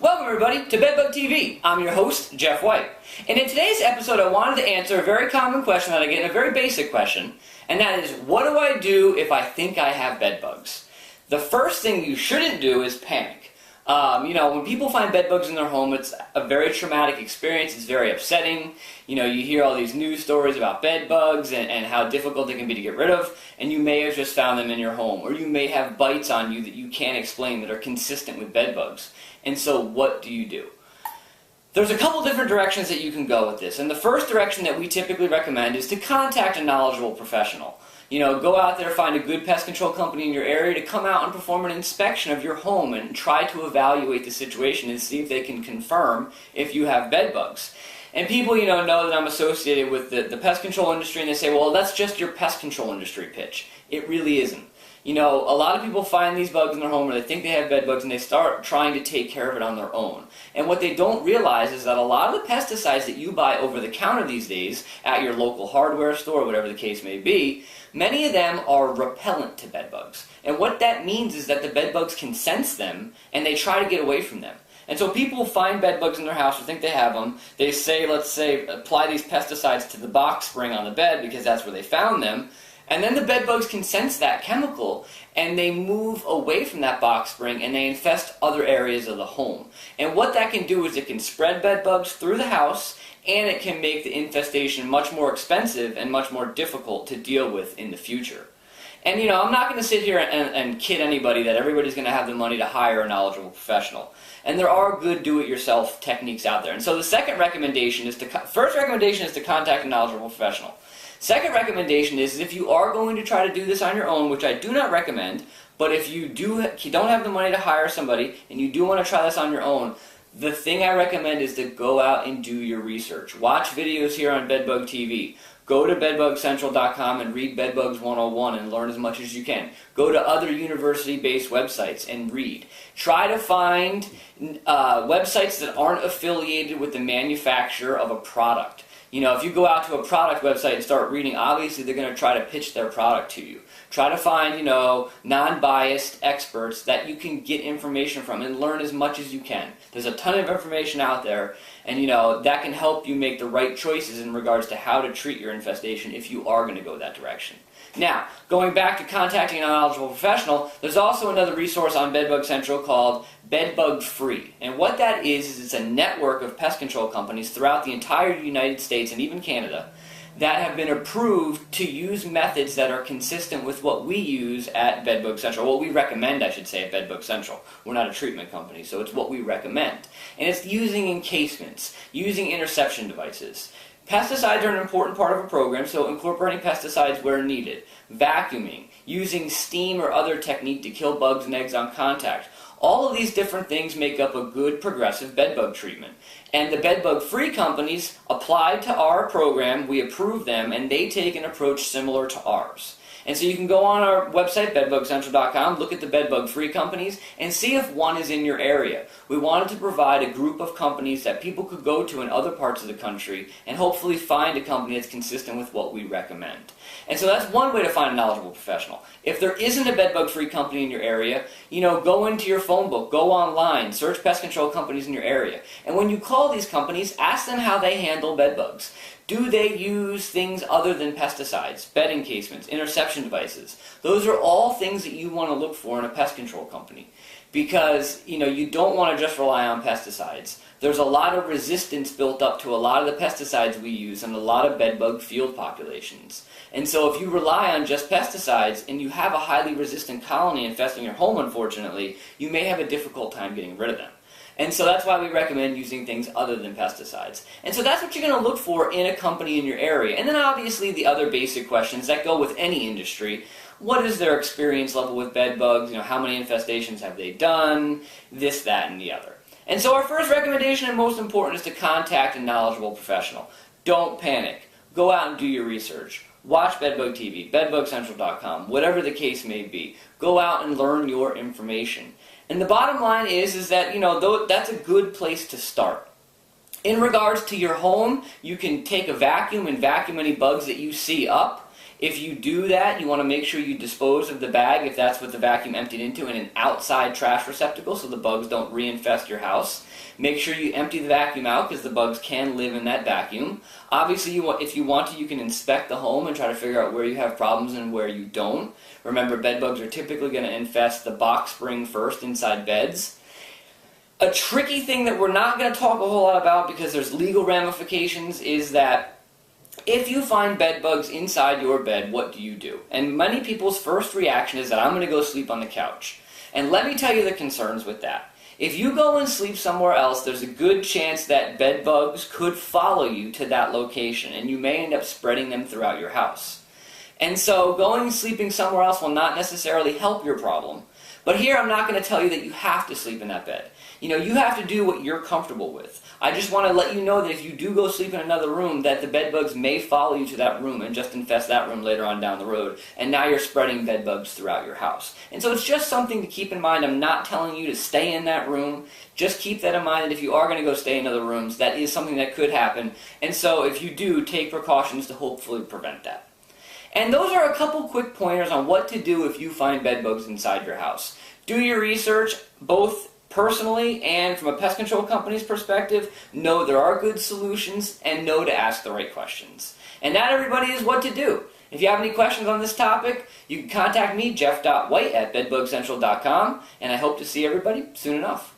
Welcome everybody to Bedbug TV. I'm your host, Jeff White. And in today's episode I wanted to answer a very common question that I get, a very basic question, and that is, what do I do if I think I have bedbugs? The first thing you shouldn't do is panic. When people find bedbugs in their home, it's a very traumatic experience, it's very upsetting. You hear all these news stories about bedbugs and how difficult they can be to get rid of, and you may have just found them in your home, or you may have bites on you that you can't explain that are consistent with bedbugs. And so what do you do? There's a couple different directions that you can go with this, and the first direction that we typically recommend is to contact a knowledgeable professional. Go out there, find a good pest control company in your area to come out and perform an inspection of your home and try to evaluate the situation and see if they can confirm if you have bedbugs. And people, know that I'm associated with the pest control industry, and they say, well, that's just your pest control industry pitch. It really isn't. A lot of people find these bugs in their home, or they think they have bedbugs, and they start trying to take care of it on their own. And what they don't realize is that a lot of the pesticides that you buy over the counter these days at your local hardware store, whatever the case may be, many of them are repellent to bedbugs. And what that means is that the bedbugs can sense them, and they try to get away from them. And so people find bedbugs in their house or think they have them. They say, let's say, apply these pesticides to the box spring on the bed because that's where they found them. And then the bedbugs can sense that chemical, and they move away from that box spring, and they infest other areas of the home. And what that can do is it can spread bedbugs through the house, and it can make the infestation much more expensive and much more difficult to deal with in the future. And I'm not going to sit here and kid anybody that everybody's going to have the money to hire a knowledgeable professional. And there are good do-it-yourself techniques out there. And so the first recommendation is to contact a knowledgeable professional. Second recommendation is if you are going to try to do this on your own, which I do not recommend, but if you don't have the money to hire somebody and you do want to try this on your own, the thing I recommend is to go out and do your research. Watch videos here on Bedbug TV. Go to bedbugcentral.com and read Bedbugs 101 and learn as much as you can. Go to other university-based websites and read. Try to find websites that aren't affiliated with the manufacturer of a product. If you go out to a product website and start reading, obviously they're going to try to pitch their product to you. Try to find, non-biased experts that you can get information from and learn as much as you can. There's a ton of information out there, and that can help you make the right choices in regards to how to treat your infestation if you are going to go that direction. Now, going back to contacting a knowledgeable professional, there's also another resource on Bedbug Central called Bedbug Free. And what that is it's a network of pest control companies throughout the entire United States and even Canada that have been approved to use methods that are consistent with what we use at Bedbug Central. What we recommend, I should say, at Bedbug Central. We're not a treatment company, so it's what we recommend. And it's using encasements, using interception devices. Pesticides are an important part of a program, so incorporating pesticides where needed. Vacuuming, using steam or other technique to kill bugs and eggs on contact. All of these different things make up a good progressive bedbug treatment. And the bedbug-free companies applied to our program, we approve them, and they take an approach similar to ours. And so you can go on our website, bedbugcentral.com, look at the bedbug-free companies, and see if one is in your area. We wanted to provide a group of companies that people could go to in other parts of the country and hopefully find a company that's consistent with what we recommend. And so that's one way to find a knowledgeable professional. If there isn't a bedbug-free company in your area, go into your phone book, go online, search pest control companies in your area. And when you call these companies, ask them how they handle bedbugs. Do they use things other than pesticides, bed encasements, interception devices? Those are all things that you want to look for in a pest control company. Because, you don't want to just rely on pesticides. There's a lot of resistance built up to a lot of the pesticides we use and a lot of bedbug field populations. And so if you rely on just pesticides and you have a highly resistant colony infesting your home, unfortunately, you may have a difficult time getting rid of them. And so that's why we recommend using things other than pesticides. And so that's what you're going to look for in a company in your area. And then obviously the other basic questions that go with any industry. What is their experience level with bed bugs? How many infestations have they done? This, that, and the other. And so our first recommendation and most important is to contact a knowledgeable professional. Don't panic. Go out and do your research. Watch Bedbug TV, bedbugcentral.com, whatever the case may be. Go out and learn your information. And the bottom line is that, that's a good place to start. In regards to your home, you can take a vacuum and vacuum any bugs that you see up. If you do that, you want to make sure you dispose of the bag, if that's what the vacuum emptied into, in an outside trash receptacle so the bugs don't reinfest your house. Make sure you empty the vacuum out because the bugs can live in that vacuum. Obviously, if you want to, you can inspect the home and try to figure out where you have problems and where you don't. Remember, bed bugs are typically going to infest the box spring first inside beds. A tricky thing that we're not going to talk a whole lot about because there's legal ramifications is that if you find bed bugs inside your bed, what do you do? And many people's first reaction is that I'm going to go sleep on the couch. And let me tell you the concerns with that. If you go and sleep somewhere else, there's a good chance that bed bugs could follow you to that location, and you may end up spreading them throughout your house. And so going and sleeping somewhere else will not necessarily help your problem. But here I'm not going to tell you that you have to sleep in that bed. You have to do what you're comfortable with. I just want to let you know that if you do go sleep in another room, that the bed bugs may follow you to that room and just infest that room later on down the road, and now you're spreading bed bugs throughout your house. And so it's just something to keep in mind. I'm not telling you to stay in that room. Just keep that in mind that if you are going to go stay in other rooms, that is something that could happen. And so if you do, take precautions to hopefully prevent that. And those are a couple quick pointers on what to do if you find bed bugs inside your house. Do your research, both personally and from a pest control company's perspective. Know there are good solutions, and know to ask the right questions. And that, everybody, is what to do. If you have any questions on this topic, you can contact me, jeff.white@bedbugcentral.com, and I hope to see everybody soon enough.